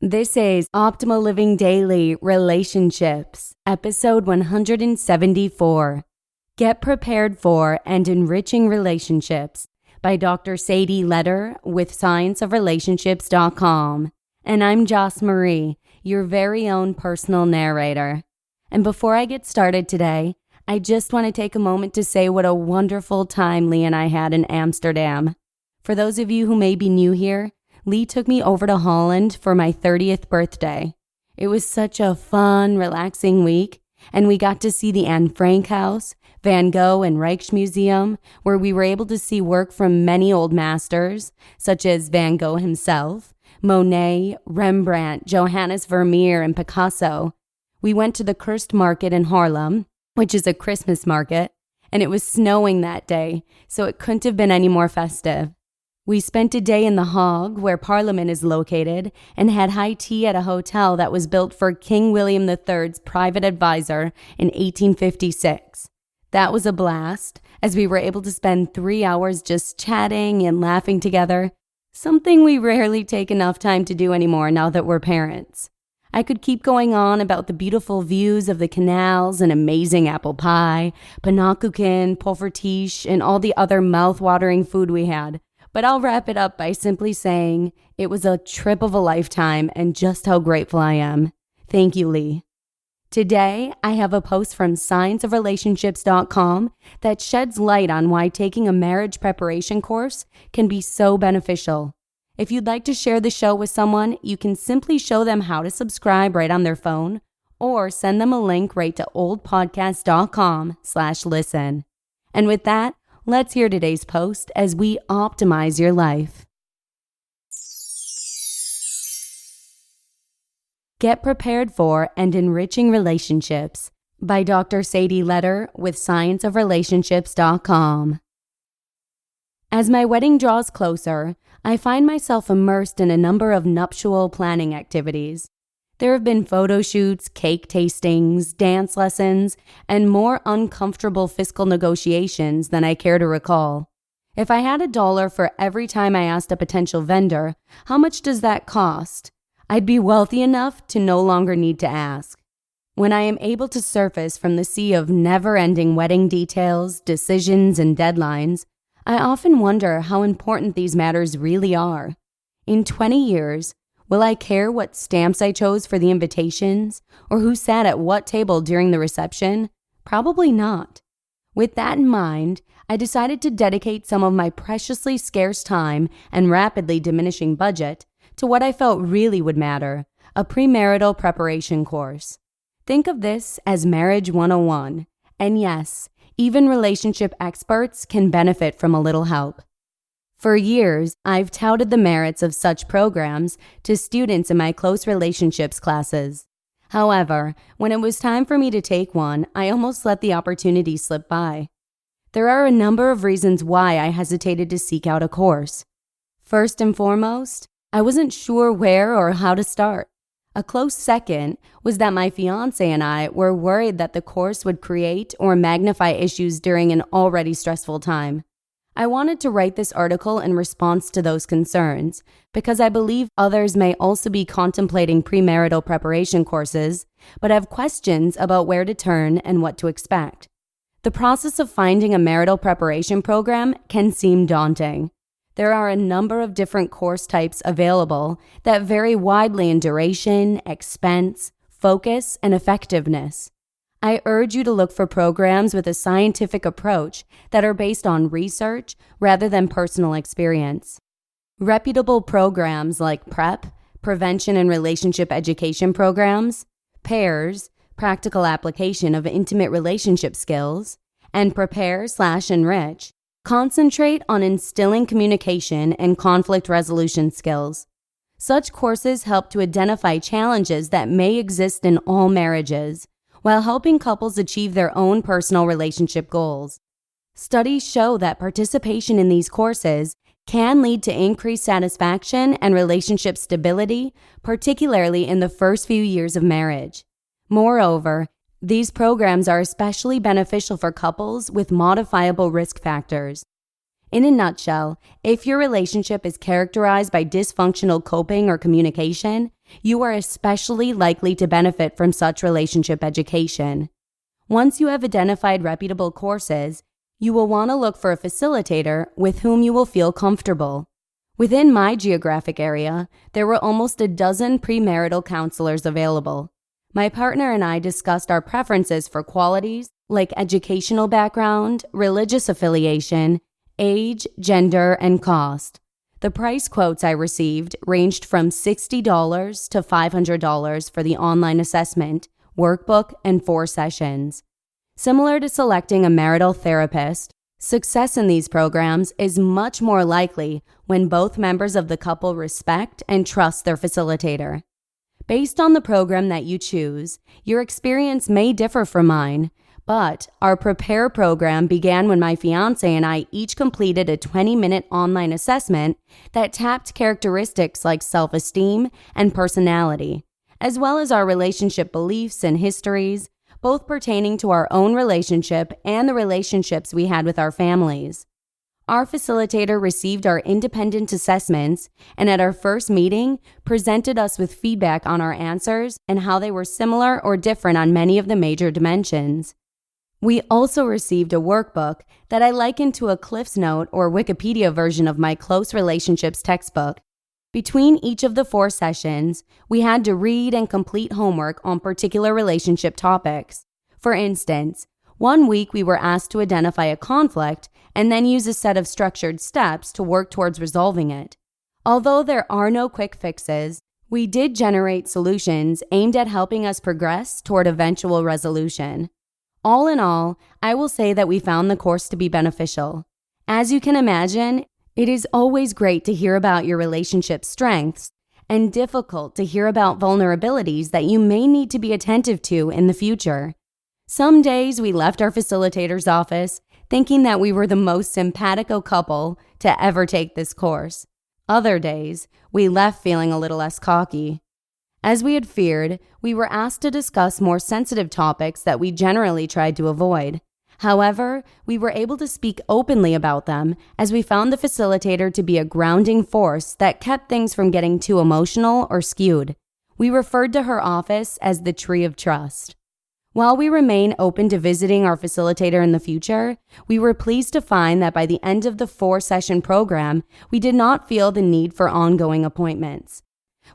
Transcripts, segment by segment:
This is Optimal Living Daily Relationships, episode 174. Get Prepared for and Enriching Relationships by Dr. Sadie Leder with scienceofrelationships.com. And I'm Joss Marie, your very own personal narrator. And before I get started today, I just want to take a moment to say what a wonderful time Lee and I had in Amsterdam. For those of you who may be new here, Lee took me over to Holland for my 30th birthday. It was such a fun, relaxing week, and we got to see the Anne Frank House, Van Gogh and Rijksmuseum, where we were able to see work from many old masters, such as Van Gogh himself, Monet, Rembrandt, Johannes Vermeer, and Picasso. We went to the Kerst Market in Haarlem, which is a Christmas market, and it was snowing that day, so it couldn't have been any more festive. We spent a day in The Hague, where Parliament is located, and had high tea at a hotel that was built for King William III's private advisor in 1856. That was a blast, as we were able to spend 3 hours just chatting and laughing together, something we rarely take enough time to do anymore now that we're parents. I could keep going on about the beautiful views of the canals and amazing apple pie, pannenkoeken, poffertjes, and all the other mouth-watering food we had. But I'll wrap it up by simply saying it was a trip of a lifetime and just how grateful I am. Thank you, Lee. Today, I have a post from scienceofrelationships.com that sheds light on why taking a marriage preparation course can be so beneficial. If you'd like to share the show with someone, you can simply show them how to subscribe right on their phone or send them a link right to oldpodcast.com/listen. And with that, let's hear today's post as we optimize your life. Get Prepared for and Enriching Relationships by Dr. Sadie Leder with scienceofrelationships.com. As my wedding draws closer, I find myself immersed in a number of nuptial planning activities. There have been photo shoots, cake tastings, dance lessons, and more uncomfortable fiscal negotiations than I care to recall. If I had $1 for every time I asked a potential vendor, how much does that cost? I'd be wealthy enough to no longer need to ask. When I am able to surface from the sea of never-ending wedding details, decisions, and deadlines, I often wonder how important these matters really are. In 20 years, will I care what stamps I chose for the invitations or who sat at what table during the reception? Probably not. With that in mind, I decided to dedicate some of my preciously scarce time and rapidly diminishing budget to what I felt really would matter, a premarital preparation course. Think of this as Marriage 101. And yes, even relationship experts can benefit from a little help. For years, I've touted the merits of such programs to students in my close relationships classes. However, when it was time for me to take one, I almost let the opportunity slip by. There are a number of reasons why I hesitated to seek out a course. First and foremost, I wasn't sure where or how to start. A close second was that my fiancé and I were worried that the course would create or magnify issues during an already stressful time. I wanted to write this article in response to those concerns because I believe others may also be contemplating premarital preparation courses, but have questions about where to turn and what to expect. The process of finding a marital preparation program can seem daunting. There are a number of different course types available that vary widely in duration, expense, focus, and effectiveness. I urge you to look for programs with a scientific approach that are based on research rather than personal experience. Reputable programs like PrEP, Prevention and Relationship Education Programs, PAIRS, Practical Application of Intimate Relationship Skills, and Prepare/Enrich concentrate on instilling communication and conflict resolution skills. Such courses help to identify challenges that may exist in all marriages, while helping couples achieve their own personal relationship goals. Studies show that participation in these courses can lead to increased satisfaction and relationship stability, particularly in the first few years of marriage. Moreover, these programs are especially beneficial for couples with modifiable risk factors. In a nutshell, if your relationship is characterized by dysfunctional coping or communication, You are especially likely to benefit from such relationship education. Once you have identified reputable courses, you will want to look for a facilitator with whom you will feel comfortable. Within my geographic area, there were almost a dozen premarital counselors available. My partner and I discussed our preferences for qualities like educational background, religious affiliation, age, gender, and cost. The price quotes I received ranged from $60 to $500 for the online assessment, workbook, and 4 sessions. Similar to selecting a marital therapist, success in these programs is much more likely when both members of the couple respect and trust their facilitator. Based on the program that you choose, your experience may differ from mine, but our Prepare program began when my fiancé and I each completed a 20-minute online assessment that tapped characteristics like self-esteem and personality, as well as our relationship beliefs and histories, both pertaining to our own relationship and the relationships we had with our families. Our facilitator received our independent assessments and at our first meeting presented us with feedback on our answers and how they were similar or different on many of the major dimensions. We also received a workbook that I likened to a Cliff's Note or Wikipedia version of my close relationships textbook. Between each of the 4 sessions, we had to read and complete homework on particular relationship topics. For instance, one week we were asked to identify a conflict and then use a set of structured steps to work towards resolving it. Although there are no quick fixes, we did generate solutions aimed at helping us progress toward eventual resolution. All in all, I will say that we found the course to be beneficial. As you can imagine, it is always great to hear about your relationship strengths and difficult to hear about vulnerabilities that you may need to be attentive to in the future. Some days we left our facilitator's office thinking that we were the most simpatico couple to ever take this course. Other days, we left feeling a little less cocky. As we had feared, we were asked to discuss more sensitive topics that we generally tried to avoid. However, we were able to speak openly about them as we found the facilitator to be a grounding force that kept things from getting too emotional or skewed. We referred to her office as the Tree of Trust. While we remain open to visiting our facilitator in the future, we were pleased to find that by the end of the 4-session program, we did not feel the need for ongoing appointments.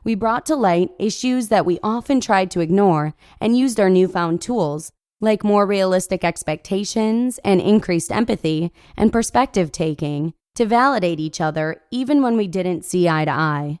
We brought to light issues that we often tried to ignore and used our newfound tools, like more realistic expectations and increased empathy and perspective taking, to validate each other even when we didn't see eye to eye.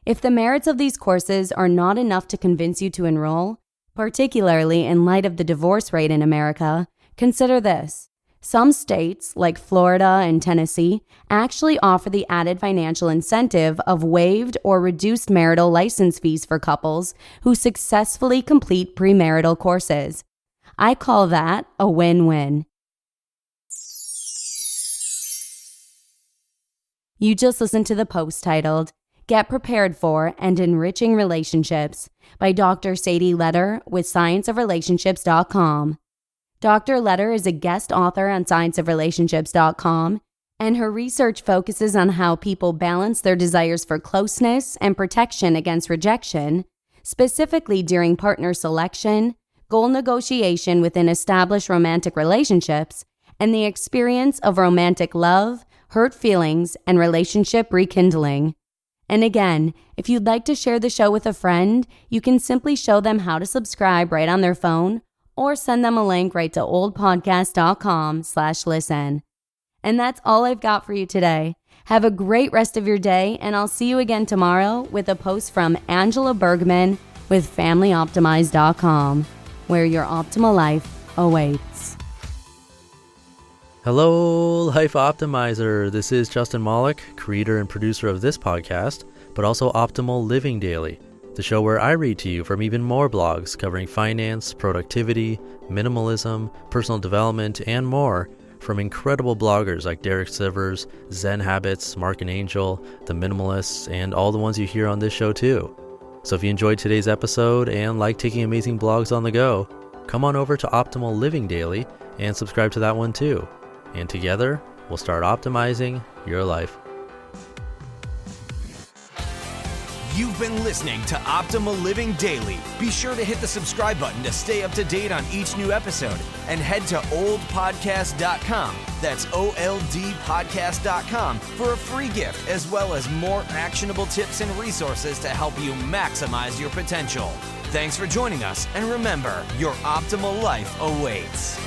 If the merits of these courses are not enough to convince you to enroll, particularly in light of the divorce rate in America, consider this. Some states, like Florida and Tennessee, actually offer the added financial incentive of waived or reduced marital license fees for couples who successfully complete premarital courses. I call that a win-win. You just listened to the post titled, Get Prepared for and Enriching Relationships by Dr. Sadie Leder with scienceofrelationships.com. Dr. Leder is a guest author on scienceofrelationships.com, and her research focuses on how people balance their desires for closeness and protection against rejection, specifically during partner selection, goal negotiation within established romantic relationships, and the experience of romantic love, hurt feelings, and relationship rekindling. And again, if you'd like to share the show with a friend, you can simply show them how to subscribe right on their phone or send them a link right to oldpodcast.com/listen. And that's all I've got for you today. Have a great rest of your day, and I'll see you again tomorrow with a post from Angela Bergman with FamilyOptimize.com, where your optimal life awaits. Hello, Life Optimizer. This is Justin Malik, creator and producer of this podcast, but also Optimal Living Daily, the show where I read to you from even more blogs covering finance, productivity, minimalism, personal development, and more from incredible bloggers like Derek Sivers, Zen Habits, Mark and Angel, The Minimalists, and all the ones you hear on this show too. So if you enjoyed today's episode and like taking amazing blogs on the go, come on over to Optimal Living Daily and subscribe to that one too. And together, we'll start optimizing your life. You've been listening to Optimal Living Daily. Be sure to hit the subscribe button to stay up to date on each new episode and head to oldpodcast.com. That's OLDpodcast.com for a free gift as well as more actionable tips and resources to help you maximize your potential. Thanks for joining us, and remember, your optimal life awaits.